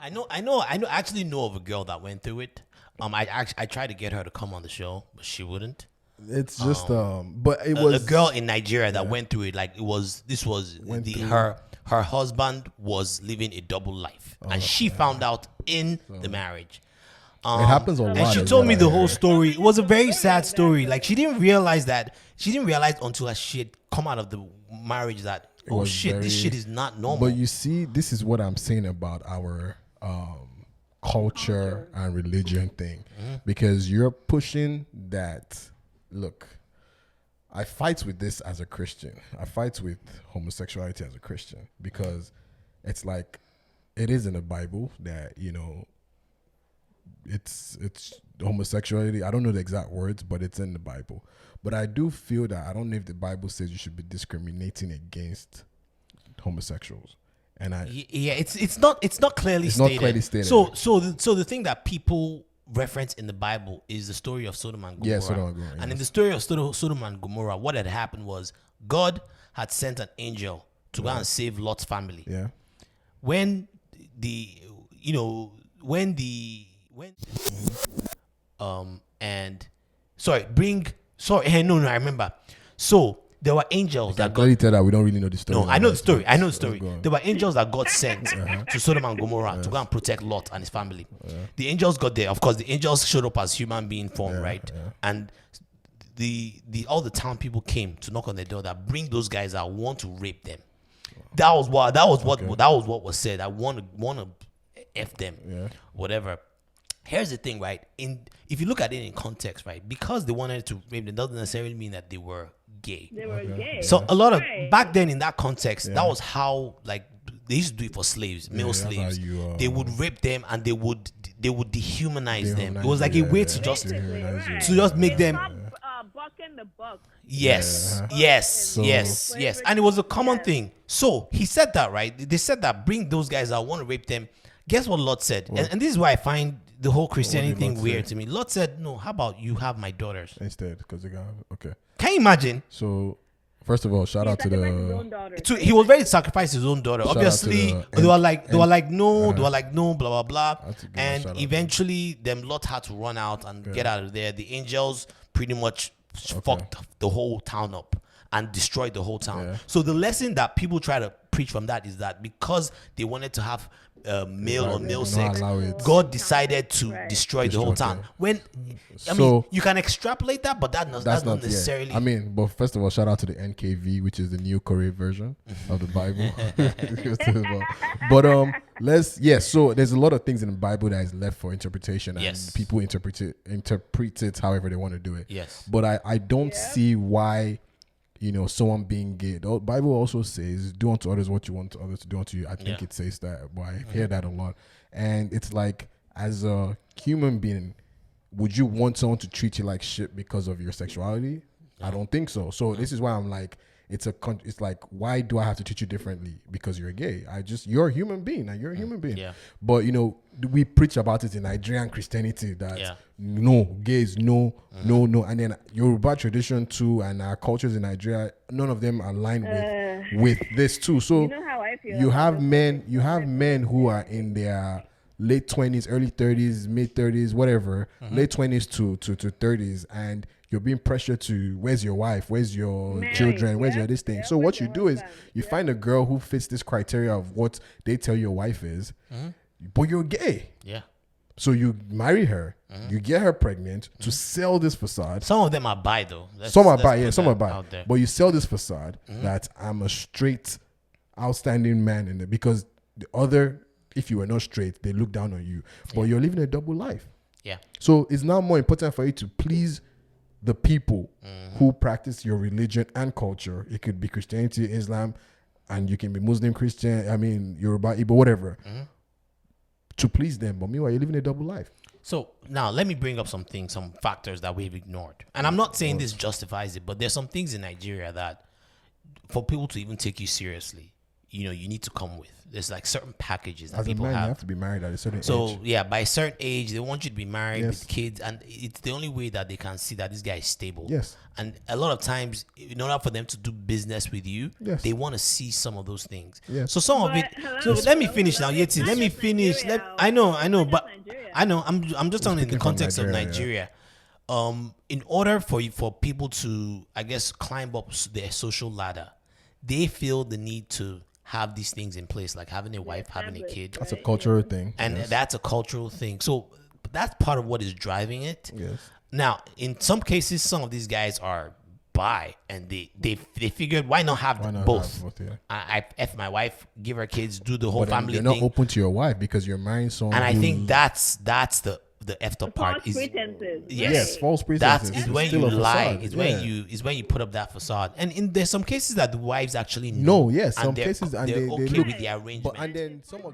I actually know of a girl that went through it. I tried to get her to come on the show, but she wouldn't. It's just but it A was girl in Nigeria that went through it. Like her husband was living a double life, and she found out in the marriage. It happens a lot. And she told me the whole story. It was a very sad story. Like she didn't realize until she had come out of the marriage that this shit is not normal. But you see, this is what I'm saying about our culture and religion thing, because you're pushing that. Look, I fight with this as a Christian. I fight with homosexuality as a Christian because it's like it is in the Bible that it's homosexuality. I don't know the exact words, but it's in the Bible. But I do feel that I don't know if the Bible says you should be discriminating against homosexuals. And it's not clearly stated. Not clearly stated. So the thing that people reference in the Bible is the story of Sodom and Gomorrah. Yeah, Sodom and Gomorrah. And in the story of Sodom and Gomorrah, what had happened was God had sent an angel to go and save Lot's family. Yeah. I remember. So there were angels that God tell that we don't really know the story. No, I know the story. I know the story. There were angels that God sent to Sodom and Gomorrah to go and protect Lot and his family. The angels got there. Of course, the angels showed up as human being form, right? And all the town people came to knock on their door that bring those guys out, want to rape them. That was what was said. I want to F them, whatever. Here's the thing, right? If you look at it in context, right? Because they wanted to rape them doesn't necessarily mean that they were gay. They were gay. So a lot of back then in that context, that was how like they used to do it for slaves, male slaves. They would rape them and they would dehumanize them. It was like a way to just make them. Bucking the buck. Yes. And it was a common thing. So he said that, right? They said that bring those guys out, want to rape them. Guess what Lot said? And this is why I find the whole Christianity thing weird to me. Lot said, no, how about you have my daughters? Instead, because they got, okay. Can you imagine? So, first of all, shout out to the... He was ready to sacrifice his own daughter. Obviously, they were like, no, blah, blah, blah. And eventually, Lot had to run out and get out of there. The angels pretty much fucked the whole town up and destroyed the whole town. So the lesson that people try to preach from that is that because they wanted to have male on male sex, God decided to destroy the whole town. You can extrapolate that, but that's not necessarily. I mean, but first of all, shout out to the NKV, which is the New Korean version of the Bible. But so there's a lot of things in the Bible that is left for interpretation, and people interpret it however they want to do it. Yes. But I don't see why. Someone being gay. The Bible also says, do unto others what you want others to do unto you. I think it says that, but I hear that a lot. And it's like, as a human being, would you want someone to treat you like shit because of your sexuality? I don't think so. So this is why I'm like, it's like, why do I have to treat you differently because you're gay? You're a human being, and you're a human being. But we preach about it in Nigerian Christianity that no, gays, no, and then Yoruba tradition too, and our cultures in Nigeria, none of them align with this too. So you know how I feel. You have men who are in their late 20s, early 30s, mid 30s, whatever, late 20s to 30s, and you're being pressured to, where's your wife, where's your children, where's your this thing. So what you do is you find a girl who fits this criteria of what they tell your wife is, but you're gay. Yeah. So you marry her, you get her pregnant to sell this facade. Some of them are bi though. Some are bi. But you sell this facade that I'm a straight, outstanding man in it, because the other, if you were not straight, they look down on you. But you're living a double life. Yeah. So it's now more important for you to please the people who practice your religion and culture. It could be Christianity, Islam, and you can be Muslim, Christian, Yoruba, Igbo, whatever, to please them. But meanwhile, you're living a double life. So now let me bring up some factors that we've ignored. And I'm not saying this justifies it, but there's some things in Nigeria that for people to even take you seriously, you need to come with. There's like certain packages that As a people man, you have. have to be married at a certain So age. yeah, by a certain age, they want you to be married Yes. with kids, and it's the only way that they can see that this guy is stable. Yes. And a lot of times, in order for them to do business with you, Yes. they want to see some of those things. Yes. So some of But it. hello, So let me hello, finish now, hello. It's Yeti. not Let me just finish. Nigeria. I know, It's not but just Nigeria. I know. I'm just talking in the speaking from context of Nigeria, Nigeria. In order for people to, I guess, climb up their social ladder, they feel the need to have these things in place, like having a wife, having a established, kid, That's a right? cultural thing. and yes. that's a cultural thing. So that's part of what is driving it. Yes. Now, in some cases, some of these guys are bi, and they figured, why not have Why not both? have both, yeah. I F my wife, give her kids, do the whole But then family you're not thing. open to your wife because you're marrying someone. And I think who's- that's the effed up part. False Is pretenses. Yes. yes, false that pretenses. is It's when still you a lie. facade. It's Yeah. when you put up that facade. And there's some cases that the wives actually know. No, yes, and some they're- cases and they're they okay look with the arrangement. But and then some of